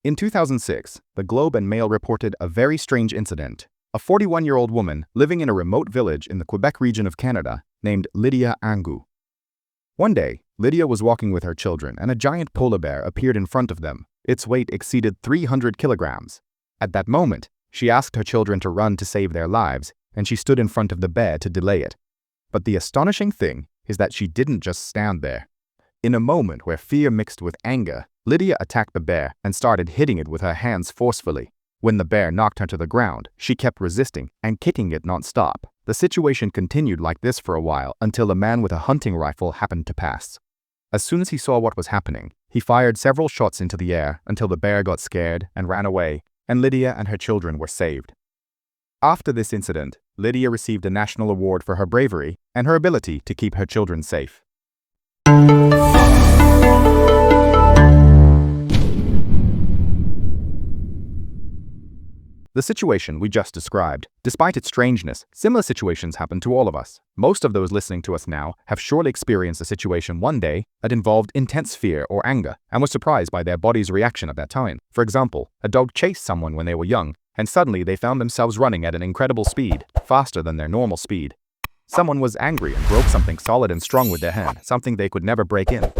In 2006, the Globe and Mail reported a very strange incident. A 41-year-old woman living in a remote village in the Quebec region of Canada named Lydia Angu. One day, Lydia was walking with her children and a giant polar bear appeared in front of them. Its weight exceeded 300 kilograms. At that moment, she asked her children to run to save their lives, and she stood in front of the bear to delay it. But the astonishing thing is that she didn't just stand there. In a moment where fear mixed with anger, Lydia attacked the bear and started hitting it with her hands forcefully. When the bear knocked her to the ground, she kept resisting and kicking it non-stop. The situation continued like this for a while until a man with a hunting rifle happened to pass. As soon as he saw what was happening, he fired several shots into the air until the bear got scared and ran away, and Lydia and her children were saved. After this incident, Lydia received a national award for her bravery and her ability to keep her children safe. The situation we just described, despite its strangeness, similar situations happen to all of us. Most of those listening to us now have surely experienced a situation one day that involved intense fear or anger and was surprised by their body's reaction at that time. For example, a dog chased someone when they were young, and suddenly they found themselves running at an incredible speed, faster than their normal speed. Someone was angry and broke something solid and strong with their hand, something they could never break in.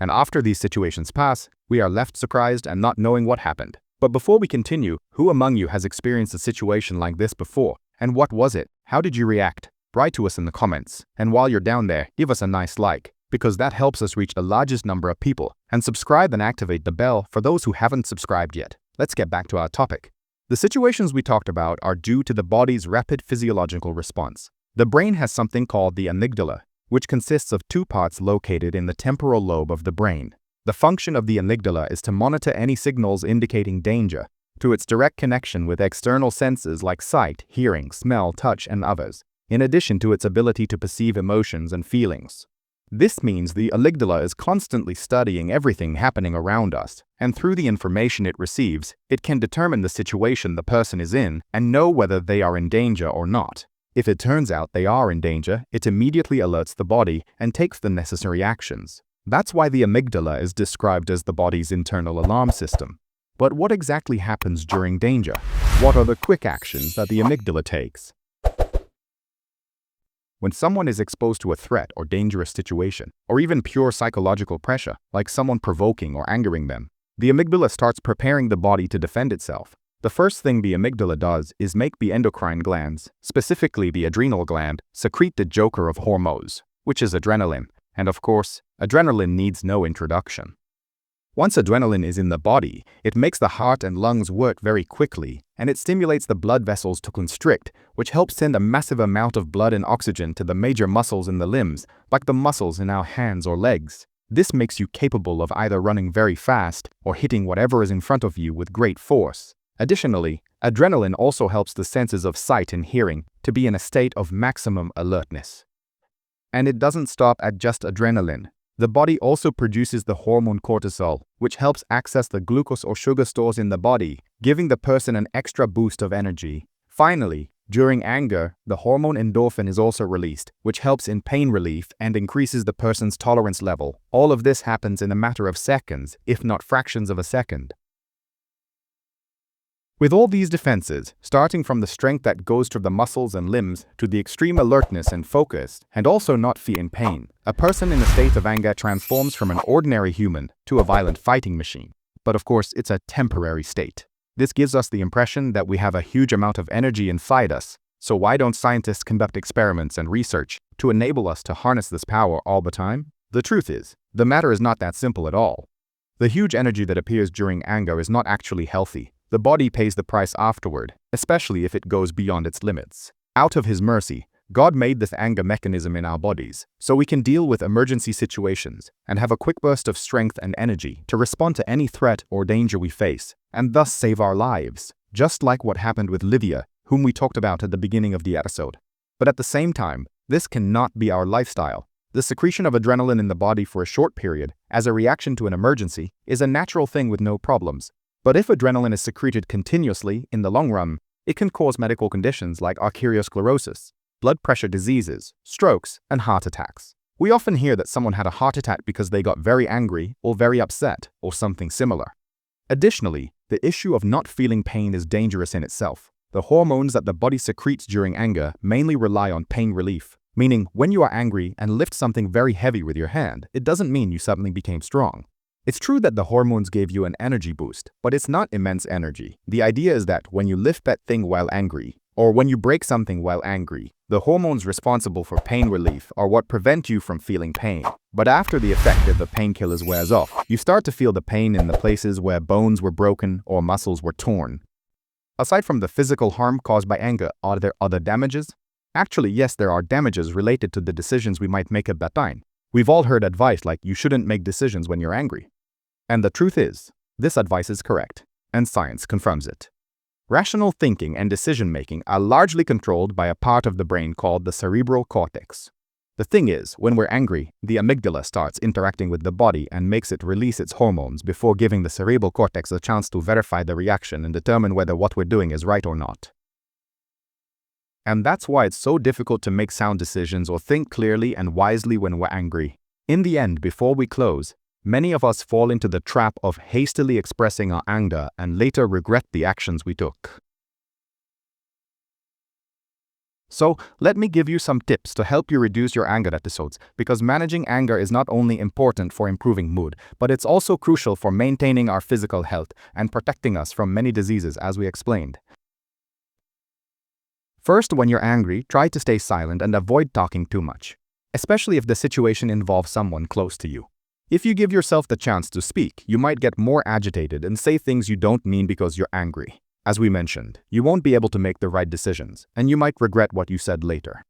And after these situations pass, we are left surprised and not knowing what happened. But before we continue, who among you has experienced a situation like this before? And what was it? How did you react? Write to us in the comments. And while you're down there, give us a nice like, because that helps us reach the largest number of people. And subscribe and activate the bell for those who haven't subscribed yet. Let's get back to our topic. The situations we talked about are due to the body's rapid physiological response. The brain has something called the amygdala, which consists of two parts located in the temporal lobe of the brain. The function of the amygdala is to monitor any signals indicating danger, through its direct connection with external senses like sight, hearing, smell, touch, and others, in addition to its ability to perceive emotions and feelings. This means the amygdala is constantly studying everything happening around us, and through the information it receives, it can determine the situation the person is in and know whether they are in danger or not. If it turns out they are in danger, it immediately alerts the body and takes the necessary actions. That's why the amygdala is described as the body's internal alarm system. But what exactly happens during danger? What are the quick actions that the amygdala takes? When someone is exposed to a threat or dangerous situation, or even pure psychological pressure, like someone provoking or angering them, the amygdala starts preparing the body to defend itself. The first thing the amygdala does is make the endocrine glands, specifically the adrenal gland, secrete the joker of hormones, which is adrenaline. And of course, adrenaline needs no introduction. Once adrenaline is in the body, it makes the heart and lungs work very quickly, and it stimulates the blood vessels to constrict, which helps send a massive amount of blood and oxygen to the major muscles in the limbs, like the muscles in our hands or legs. This makes you capable of either running very fast or hitting whatever is in front of you with great force. Additionally, adrenaline also helps the senses of sight and hearing to be in a state of maximum alertness. And it doesn't stop at just adrenaline. The body also produces the hormone cortisol, which helps access the glucose or sugar stores in the body, giving the person an extra boost of energy. Finally, during anger, the hormone endorphin is also released, which helps in pain relief and increases the person's tolerance level. All of this happens in a matter of seconds, if not fractions of a second. With all these defenses, starting from the strength that goes to the muscles and limbs to the extreme alertness and focus, and also not feeling pain, a person in a state of anger transforms from an ordinary human to a violent fighting machine. But of course, it's a temporary state. This gives us the impression that we have a huge amount of energy inside us. So why don't scientists conduct experiments and research to enable us to harness this power all the time? The truth is, the matter is not that simple at all. The huge energy that appears during anger is not actually healthy. The body pays the price afterward, especially if it goes beyond its limits. Out of His mercy, God made this anger mechanism in our bodies, so we can deal with emergency situations and have a quick burst of strength and energy to respond to any threat or danger we face, and thus save our lives, just like what happened with Lydia, whom we talked about at the beginning of the episode. But at the same time, this cannot be our lifestyle. The secretion of adrenaline in the body for a short period, as a reaction to an emergency, is a natural thing with no problems. But if adrenaline is secreted continuously in the long run, it can cause medical conditions like arteriosclerosis, blood pressure diseases, strokes, and heart attacks. We often hear that someone had a heart attack because they got very angry or very upset or something similar. Additionally, the issue of not feeling pain is dangerous in itself. The hormones that the body secretes during anger mainly rely on pain relief, meaning when you are angry and lift something very heavy with your hand, it doesn't mean you suddenly became strong. It's true that the hormones gave you an energy boost, but it's not immense energy. The idea is that when you lift that thing while angry, or when you break something while angry, the hormones responsible for pain relief are what prevent you from feeling pain. But after the effect of the painkillers wears off, you start to feel the pain in the places where bones were broken or muscles were torn. Aside from the physical harm caused by anger, are there other damages? Actually, yes, there are damages related to the decisions we might make at that time. We've all heard advice like you shouldn't make decisions when you're angry. And the truth is, this advice is correct, and science confirms it. Rational thinking and decision-making are largely controlled by a part of the brain called the cerebral cortex. The thing is, when we're angry, the amygdala starts interacting with the body and makes it release its hormones before giving the cerebral cortex a chance to verify the reaction and determine whether what we're doing is right or not. And that's why it's so difficult to make sound decisions or think clearly and wisely when we're angry. In the end, before we close, many of us fall into the trap of hastily expressing our anger and later regret the actions we took. So, let me give you some tips to help you reduce your anger episodes, because managing anger is not only important for improving mood, but it's also crucial for maintaining our physical health and protecting us from many diseases, as we explained. First, when you're angry, try to stay silent and avoid talking too much, especially if the situation involves someone close to you. If you give yourself the chance to speak, you might get more agitated and say things you don't mean because you're angry. As we mentioned, you won't be able to make the right decisions, and you might regret what you said later.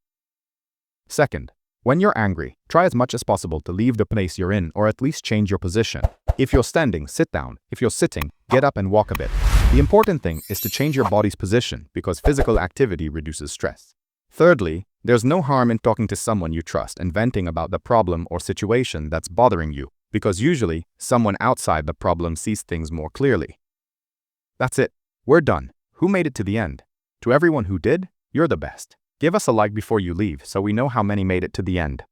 Second, when you're angry, try as much as possible to leave the place you're in or at least change your position. If you're standing, sit down. If you're sitting, get up and walk a bit. The important thing is to change your body's position because physical activity reduces stress. Thirdly, there's no harm in talking to someone you trust and venting about the problem or situation that's bothering you, because usually, someone outside the problem sees things more clearly. That's it. We're done. Who made it to the end? To everyone who did, you're the best. Give us a like before you leave so we know how many made it to the end.